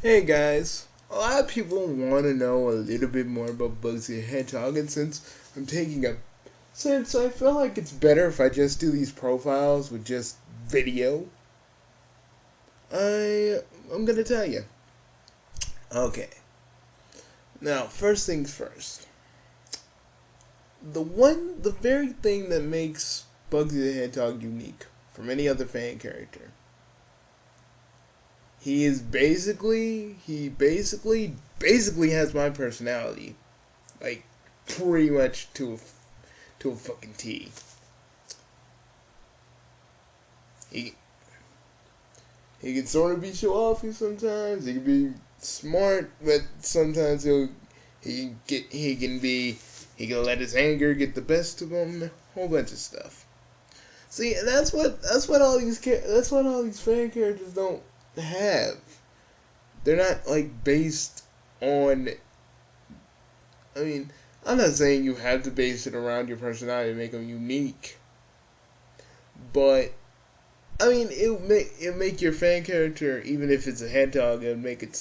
Hey guys, a lot of people want to know a little bit more about Bugsy the Hedgehog, and since I feel like it's better if I just do these profiles with just video, I'm gonna tell you. Okay, now first things first. The very thing that makes Bugsy the Hedgehog unique from any other fan character. He basically has my personality, like pretty much to a fucking T. He he can sort of be show offy sometimes. He can be smart, but sometimes he can let his anger get the best of him. A whole bunch of stuff. See, and that's what all these fan characters don't have. They're not like based on. I mean, I'm not saying you have to base it around your personality to make them unique, but I mean, it make your fan character, even if it's a hedgehog, it'll make him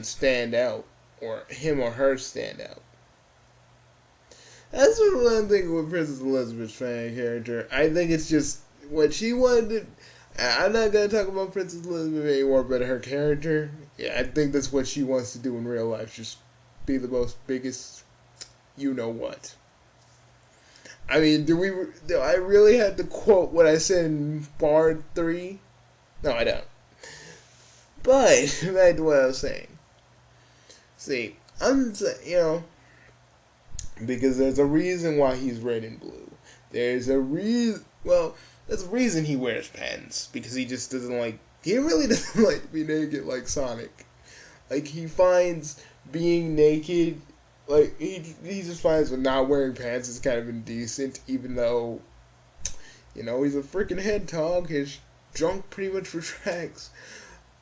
stand out, or him or her stand out. That's what I'm thinking with Princess Elizabeth's fan character. I think it's just what she wanted. I'm not gonna talk about Princess Elizabeth anymore, but her character, yeah, I think that's what she wants to do in real life. Just be the most biggest, you know what. I mean, do I really have to quote what I said in Bard 3? No, I don't. But, back to what I was saying. See, because there's a reason why he's red and blue. There's a reason, well, there's a reason he wears pants. Because he really doesn't like to be naked like Sonic. Like, he finds being naked, like, he just finds that not wearing pants is kind of indecent, even though, he's a freaking hedgehog. His junk pretty much retracts.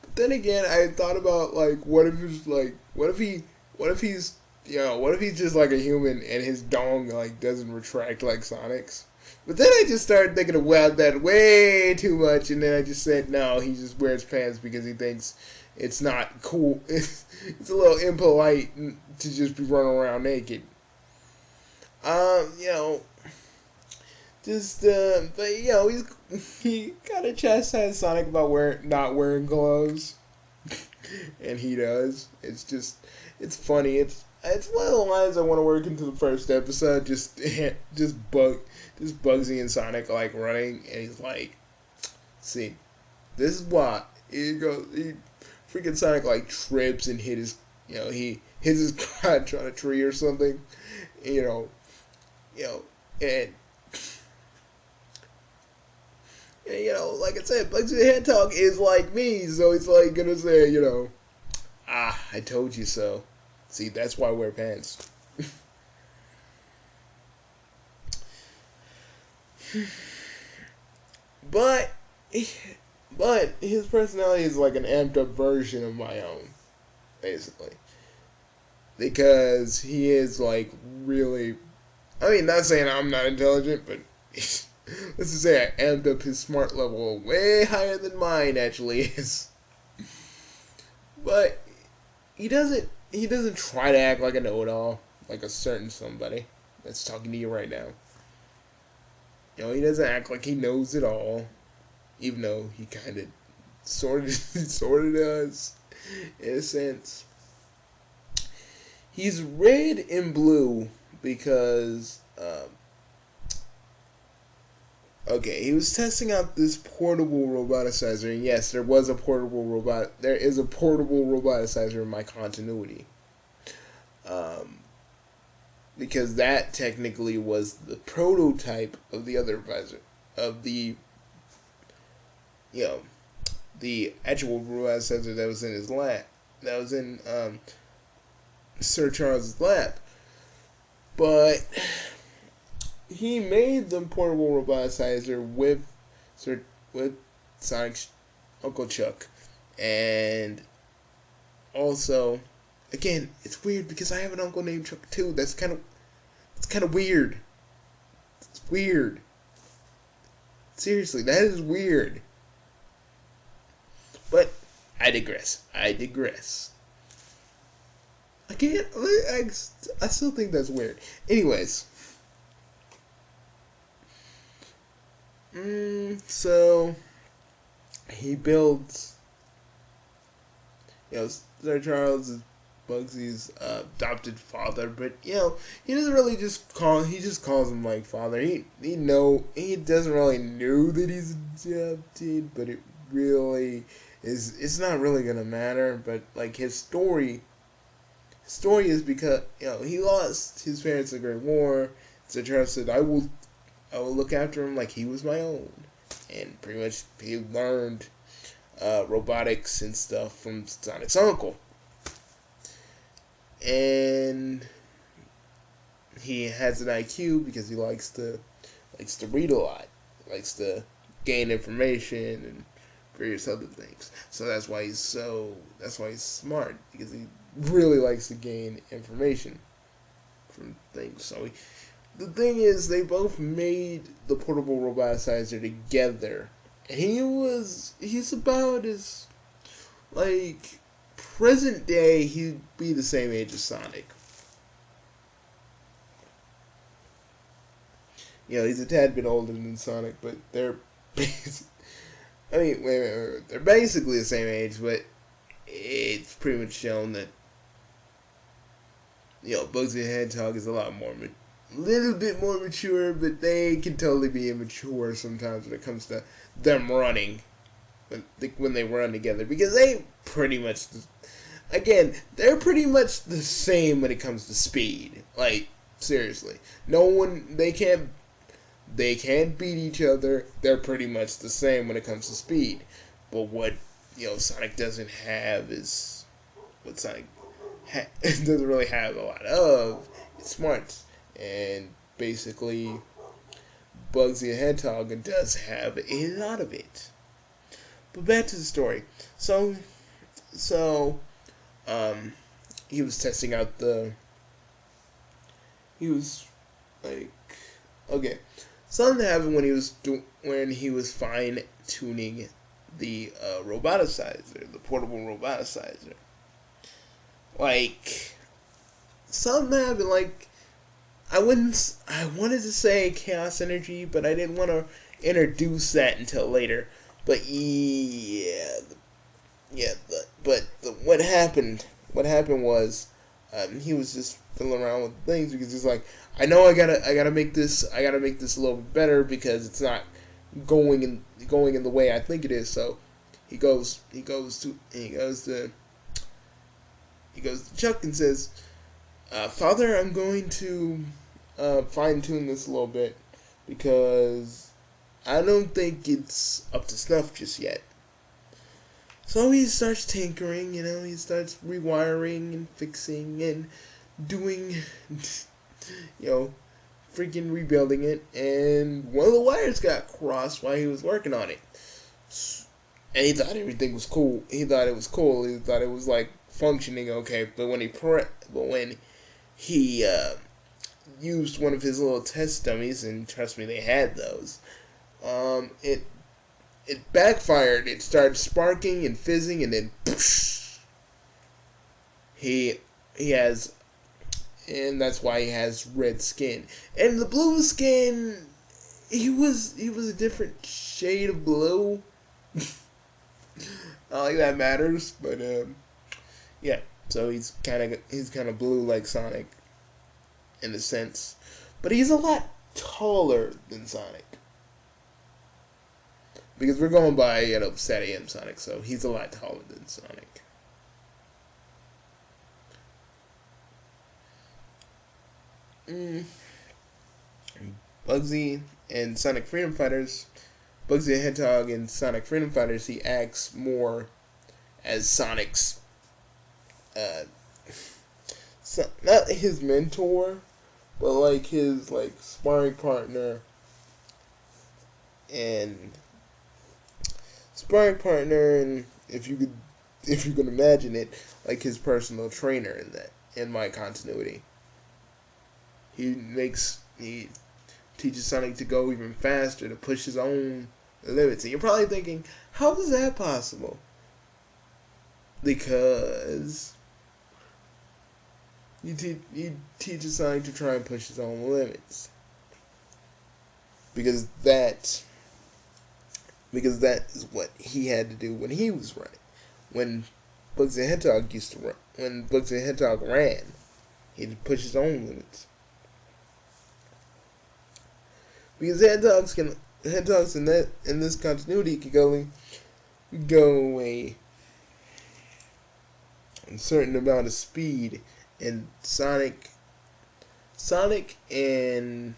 But then again, I thought about, like, what if he's just like a human and his dong, like, doesn't retract like Sonic's? But then I just started thinking about that way too much, and then I just said, no, he just wears pants because he thinks it's not cool. It's a little impolite to just be running around naked. Um, you know, but he kind of chastised Sonic about not wearing gloves, and he does. It's funny. It's one of the lines I want to work into the first episode. Just Bugsy and Sonic like running, and he's like, "See, this is why." He freaking Sonic like trips and he hits his crotch on a tree or something, you know, you know, and like I said, Bugsy the Hedgehog is like me, so he's like gonna say, I told you so. See, that's why I wear pants. But, but his personality is like an amped up version of my own, basically, because he is like really. I mean, not saying I'm not intelligent, but let's just say I amped up his smart level way higher than mine actually is. But he doesn't try to act like a know-it-all, like a certain somebody that's talking to you right now. He doesn't act like he knows it all, even though he kind of, sort of, sort of does, in a sense. He's red and blue because, okay, he was testing out this portable roboticizer, and yes, there is a portable roboticizer in my continuity. Um, because that technically was the prototype of the other visor of you know the actual robot sensor that was in his lab, that was in Sir Charles's lab. But he made the portable roboticizer with Sonic's Uncle Chuck, and also, again, it's weird because I have an uncle named Chuck too. It's kind of weird. It's weird. Seriously, that is weird. But I digress. I can't. I still think that's weird. Anyways, so he builds. Sir Charles is Bugsy's adopted father, but he doesn't really just call. He just calls him like father. He doesn't really know that he's adopted, but it really is. It's not really gonna matter. But like his story is because he lost his parents in the Great War. So Charles said, I will look after him like he was my own, and pretty much he learned robotics and stuff from Sonic's uncle. And he has an IQ because he likes to read a lot, likes to gain information and various other things. So that's why he's smart, because he really likes to gain information from things. So the thing is, they both made the portable roboticizer together, and he's about as like present day, he'd be the same age as Sonic. He's a tad bit older than Sonic, but they're wait, they're basically the same age, but it's pretty much shown that Bugsy the Hedgehog is a little bit more mature, but they can totally be immature sometimes when it comes to them running, when they run together, because they pretty much, again, they're pretty much the same when it comes to speed. Like, seriously, they can't beat each other. They're pretty much the same when it comes to speed. But what Sonic doesn't have is what Sonic doesn't really have a lot of. It's smarts, and basically, Bugsy the Hedgehog does have a lot of it. But back to the story. So he was testing out he was like, okay, something happened when he was fine tuning the roboticizer, the portable roboticizer. Like, something happened. Like, I wanted to say chaos energy, but I didn't want to introduce that until later. But what happened was, he was just fiddling around with things because he's like, I know I gotta make this a little bit better because it's not going in the way I think it is. So he goes to Chuck and says, Father, I'm going to fine tune this a little bit because I don't think it's up to snuff just yet. So he starts tinkering, he starts rewiring and fixing and doing, freaking rebuilding it, and one of the wires got crossed while he was working on it. And he thought everything was cool. He thought it was cool. He thought it was like functioning okay. But when he used one of his little test dummies, and trust me, they had those. It backfired. It started sparking and fizzing, and then poosh, he has, and that's why he has red skin. And the blue skin, he was a different shade of blue. Not like that matters, but yeah. So he's kind of blue like Sonic, in a sense, but he's a lot taller than Sonic. Because we're going by, Sat AM Sonic, so he's a lot taller than Sonic. Bugsy and Sonic Freedom Fighters, Bugsy the Hedgehog and Sonic Freedom Fighters, he acts more as Sonic's, not his mentor, but like his sparring partner and if you could imagine it, like his personal trainer in my continuity. He teaches Sonic to go even faster, to push his own limits. And you're probably thinking, how is that possible? because you teach Sonic to try and push his own limits. Because that is what he had to do when he was running. When Bugsy Hedgehog used to run, when Bugsy Hedgehog ran, he had to push his own limits. Because hedgehogs in this continuity could go a certain amount of speed, and Sonic and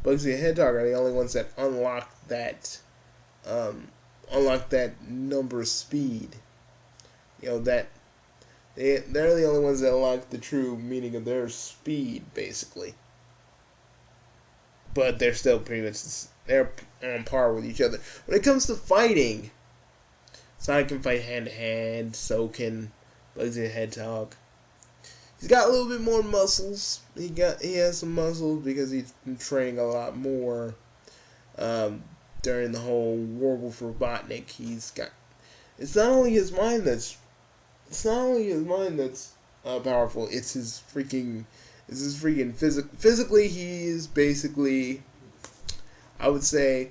Bugsy and Hedgehog are the only ones that unlock that number of speed. That they're the only ones that unlock the true meaning of their speed, basically. But they're still pretty much they're on par with each other. When it comes to fighting, Sonic can fight hand to hand. So can Bugsy the Hedgehog. He's got a little bit more muscles. He has some muscles because he's been training a lot more during the whole War with Robotnik. It's not only his mind that's powerful. It's his freaking physically. He is basically, I would say,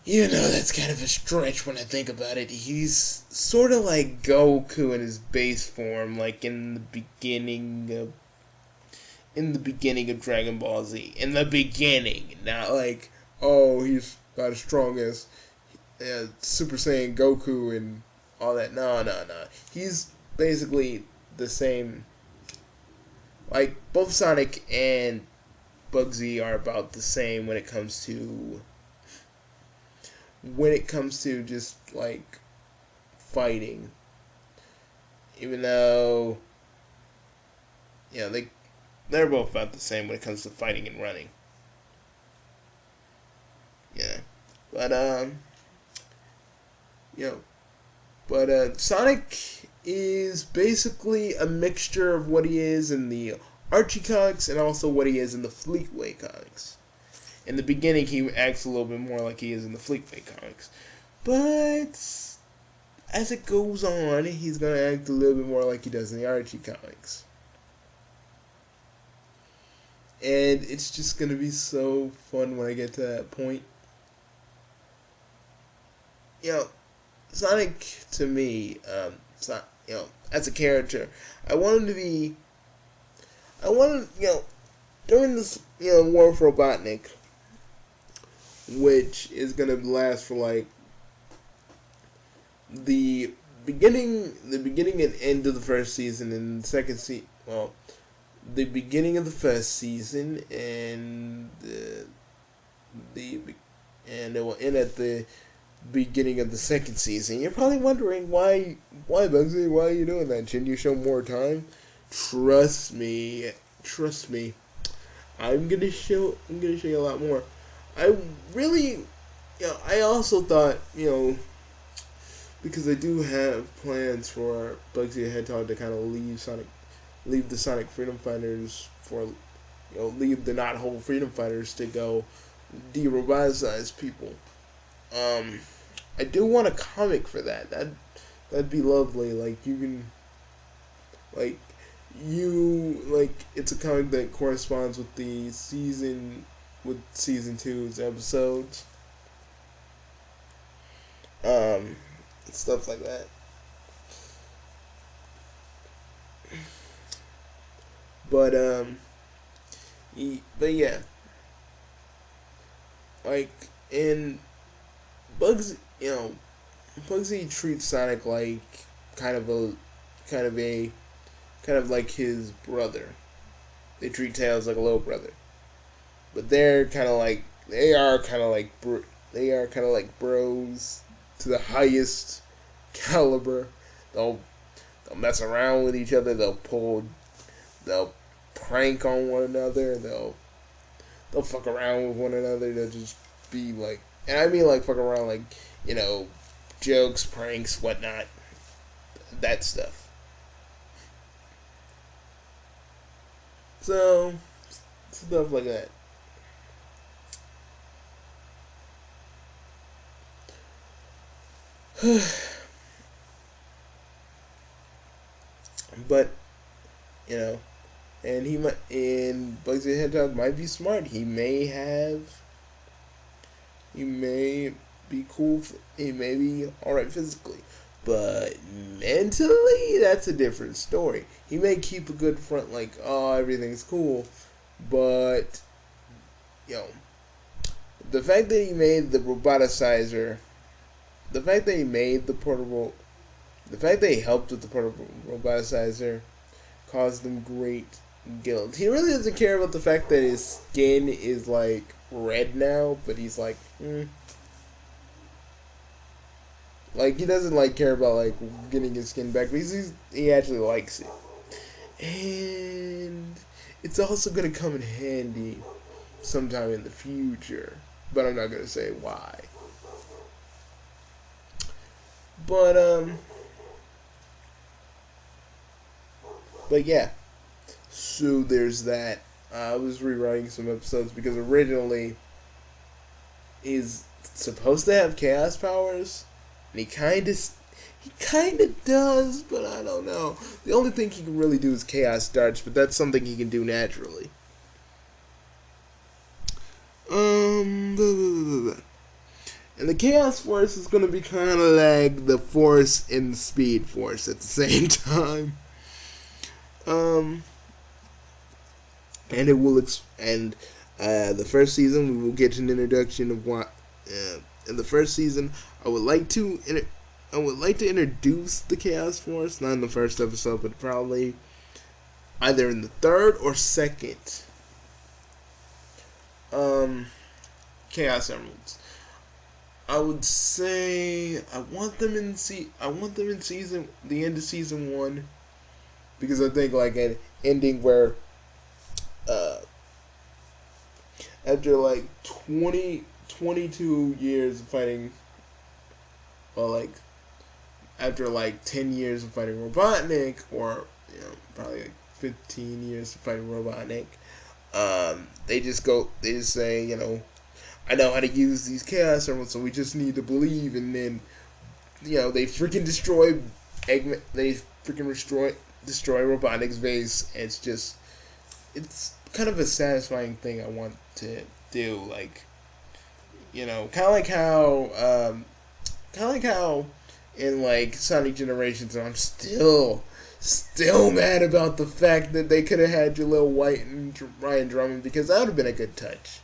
that's kind of a stretch when I think about it. He's sort of like Goku in his base form, like in the beginning of Dragon Ball Z. In the beginning, not like, oh, he's not as strong as Super Saiyan Goku and all that. No. He's basically the same. Like, both Sonic and Bugsy are about the same when it comes to just, like, fighting. Even though, they're both about the same when it comes to fighting and running. Yeah. But, Sonic is basically a mixture of what he is in the Archie comics and also what he is in the Fleetway comics. In the beginning, he acts a little bit more like he is in the Fleetway comics. But as it goes on, he's going to act a little bit more like he does in the Archie comics. And it's just going to be so fun when I get to that point. Sonic, to me, as a character, during this, War for Robotnik, which is going to last for, like, the beginning and end of the first season, and the second season, the beginning of the first season, and it will end at the beginning of the second season. You're probably wondering why Bugsy, why are you doing that? Shouldn't you show more time? Trust me. I'm gonna show you a lot more. I really, I also thought, because I do have plans for Bugsy the Hedgehog to kind of leave the Sonic Freedom Fighters leave the not whole Freedom Fighters to go de-roboticize people. I do want a comic for that. That'd be lovely. Like, you can, it's a comic that corresponds with season 2's episodes. Stuff like that. But yeah. Like, in Bugsy, Bugsy treats Sonic like kind of like his brother. They treat Tails like a little brother, but they are kind of like bros to the highest caliber. They'll mess around with each other. They'll prank on one another. They'll fuck around with one another. They'll just be like, and I mean like fuck around, like, jokes, pranks, whatnot, that stuff. So, stuff like that. but you know, and Bugsy the Hedgehog might be smart. He may be cool. He may be all right physically, but mentally, that's a different story. He may keep a good front, like, oh, everything's cool, but you know, the fact that he made the roboticizer, the fact that he made the portable, the fact that he helped with the portable roboticizer, caused him great guilt. He really doesn't care about the fact that his skin is like red now, but he's like, like he doesn't like care about like getting his skin back, but he actually likes it, and it's also gonna come in handy sometime in the future, but I'm not gonna say why. But yeah, so there's that. I was rewriting some episodes because originally he's supposed to have chaos powers, and he kind of does, but I don't know. The only thing he can really do is chaos darts, but that's something he can do naturally. And the Chaos Force is going to be kind of like the Force and the Speed Force at the same time. And it will the first season we will get an introduction of what. In the first season, I would like to introduce the Chaos Force, not in the first episode, but probably either in the third or second. Chaos Emeralds. I would say I want them in the end of season 1, because I think like an ending where after like 22 years of fighting, well, like after like 10 years of fighting Robotnik, or probably like 15 years of fighting Robotnik, they just say, I know how to use these Chaos Emeralds, so we just need to believe, and then, they freaking destroy destroy Robotnik's base, and it's kind of a satisfying thing I want to do, like, kind of like how in like Sonic Generations, and I'm still mad about the fact that they could have had Jaleel White and Ryan Drummond, because that would have been a good touch.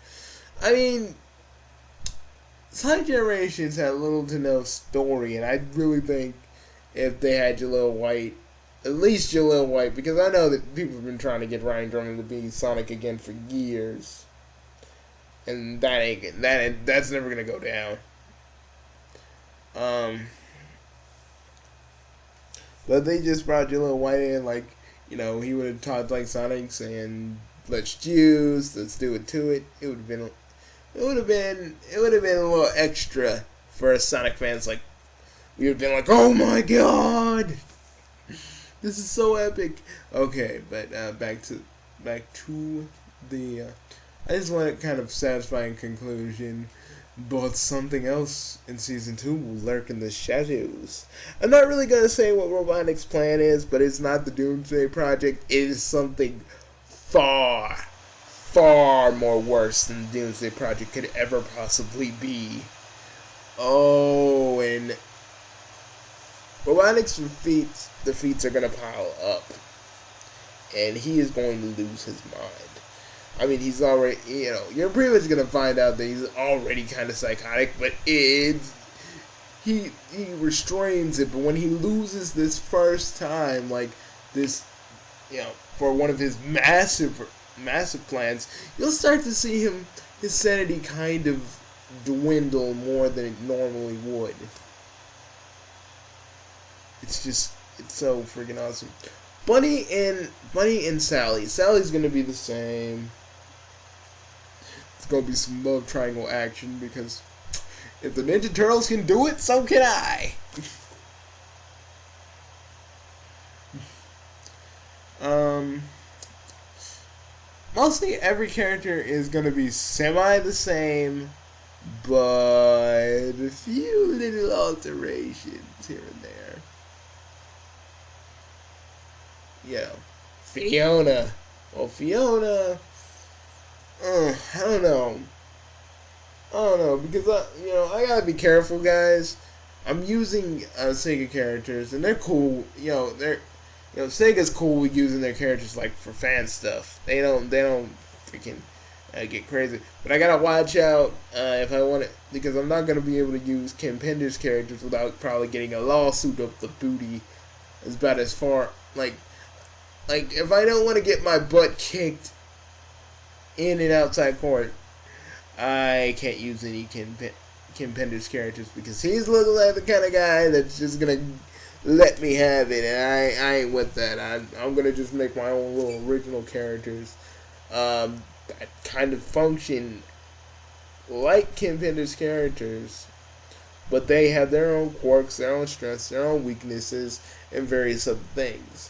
I mean, Sonic Generations had little to no story, and I really think if they had Jaleel White, at least Jaleel White, because I know that people have been trying to get Ryan Drummond to be Sonic again for years, and that's never gonna go down. But they just brought Jaleel White in, like, he would have talked like Sonic, saying, "Let's juice, let's do it to it." It would have been a little extra for us Sonic fans. Like, we would have been like, "Oh my god, this is so epic." Okay, but back to the. I just want a kind of satisfying conclusion. But something else in Season 2 will lurk in the shadows. I'm not really going to say what Robotnik's plan is, but it's not the Doomsday Project. It is something far, far more worse than the Doomsday Project could ever possibly be. Oh, and Robotnik's defeats are going to pile up. And he is going to lose his mind. I mean, he's already, you're pretty much going to find out that he's already kind of psychotic, but he restrains it. But when he loses this first time, like this, for one of his massive plans, you'll start to see his sanity kind of dwindle more than it normally would. It's so freaking awesome. Bunny and Sally. Sally's going to be the same. It's going to be some love triangle action, because if the Ninja Turtles can do it, so can I. Mostly every character is going to be semi the same, but a few little alterations here and there. you know, Fiona. Well, Fiona, I don't know. I don't know because I gotta be careful, guys. I'm using Sega characters, and they're cool. Sega's cool with using their characters like for fan stuff. They don't freaking get crazy. But I gotta watch out if I want it because I'm not gonna be able to use Kim Pender's characters without probably getting a lawsuit up the booty. It's about as far like if I don't want to get my butt kicked in and outside court, I can't use any Kim Pender's characters because he's looking like the kind of guy that's just gonna let me have it, and I ain't with that. I'm gonna just make my own little original characters that kind of function like Kim Pender's characters, but they have their own quirks, their own strengths, their own weaknesses, and various other things.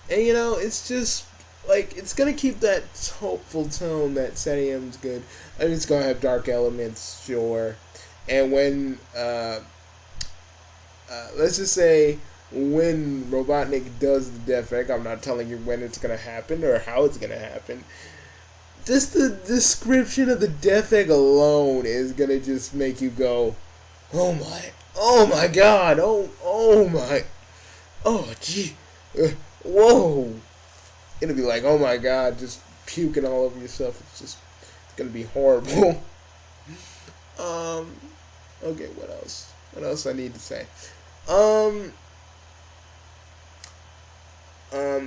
And it's just like it's gonna keep that hopeful tone that Setium's good. I mean, it's gonna have dark elements, sure. And when let's just say when Robotnik does the death egg, I'm not telling you when it's gonna happen or how it's gonna happen. Just the description of the death egg alone is gonna just make you go, oh my god, oh my, oh gee, whoa. It'll be like, oh my god, just puking all over yourself. It's gonna be horrible. Okay, what else? What else I need to say?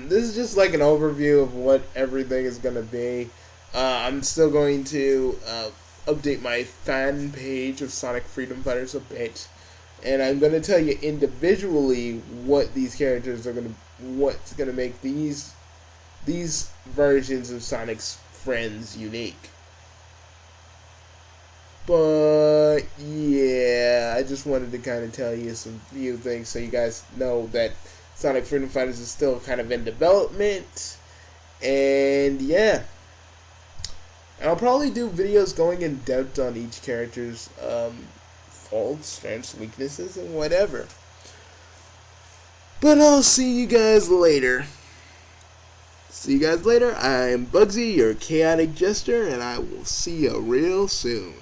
This is just like an overview of what everything is gonna be. I'm still going to update my fan page of Sonic Freedom Fighters a bit, and I'm gonna tell you individually what these characters are what's gonna make these versions of Sonic's friends unique. But yeah, I just wanted to kind of tell you some few things so you guys know that Sonic Freedom Fighters is still kind of in development. And yeah, and I'll probably do videos going in depth on each character's faults, strengths, weaknesses, and whatever. But I'll see you guys later. I am Bugsy, your chaotic jester, and I will see you real soon.